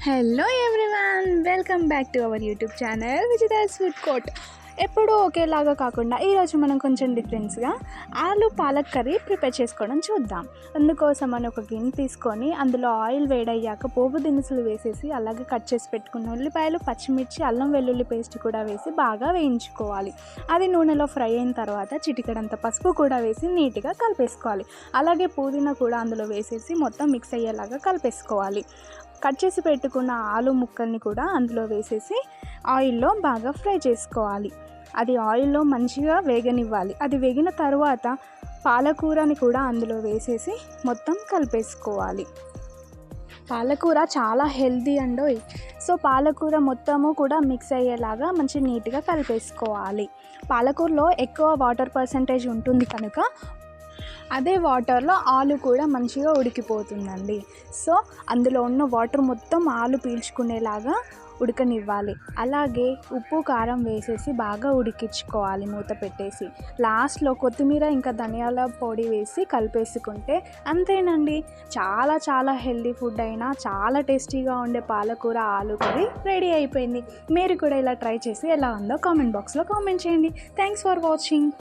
Hello everyone, welcome back to our YouTube channel Vijitha's food court. ఎప్పుడూ ఒకేలాగా కాకుండా ఈరోజు మనం కొంచెం డిఫరెన్స్గా ఆలు పాలక్ కర్రీ ప్రిపేర్ చేసుకోవడం చూద్దాం. అందుకోసం మనం ఒక గిన్నె తీసుకొని అందులో ఆయిల్ వేడయ్యాక పోపు దినుసులు వేసేసి అలాగే కట్ చేసి పెట్టుకున్న ఉల్లిపాయలు, పచ్చిమిర్చి, అల్లం వెల్లుల్లి పేస్ట్ కూడా వేసి బాగా వేయించుకోవాలి. అది నూనెలో ఫ్రై అయిన తర్వాత చిటికెడంత పసుపు కూడా వేసి నీట్గా కలిపేసుకోవాలి. అలాగే పుదీనా కూడా అందులో వేసేసి మొత్తం మిక్స్ అయ్యేలాగా కలిపేసుకోవాలి. కట్ చేసి పెట్టుకున్న ఆలు ముక్కల్ని కూడా అందులో వేసేసి ఆయిల్లో బాగా ఫ్రై చేసుకోవాలి. అది ఆయిల్లో మంచిగా వేగనివ్వాలి. అది వేగిన తర్వాత పాలకూరని కూడా అందులో వేసేసి మొత్తం కలిపేసుకోవాలి. పాలకూర చాలా హెల్తీ అండోయ్. సో పాలకూర మొత్తము కూడా మిక్స్ అయ్యేలాగా మంచి నీట్గా కలిపేసుకోవాలి. పాలకూరలో ఎక్కువ వాటర్ పర్సంటేజ్ ఉంటుంది కనుక అదే వాటర్లో ఆలు కూడా మంచిగా ఉడికిపోతుందండి. సో అందులో ఉన్న వాటర్ మొత్తం ఆలు పీల్చుకునేలాగా ఉడకనివ్వాలి. అలాగే ఉప్పు కారం వేసేసి బాగా ఉడికించుకోవాలి మూత పెట్టేసి. లాస్ట్లో కొత్తిమీర ఇంకా ధనియాల పొడి వేసి కలిపేసుకుంటే అంతేనండి. చాలా చాలా హెల్దీ ఫుడ్ అయినా చాలా టేస్టీగా ఉండే పాలకూర ఆలు కర్రీ రెడీ అయిపోయింది. మీరు కూడా ఇలా ట్రై చేసి ఎలా ఉందో కామెంట్ బాక్స్లో కామెంట్ చేయండి. Thanks for watching.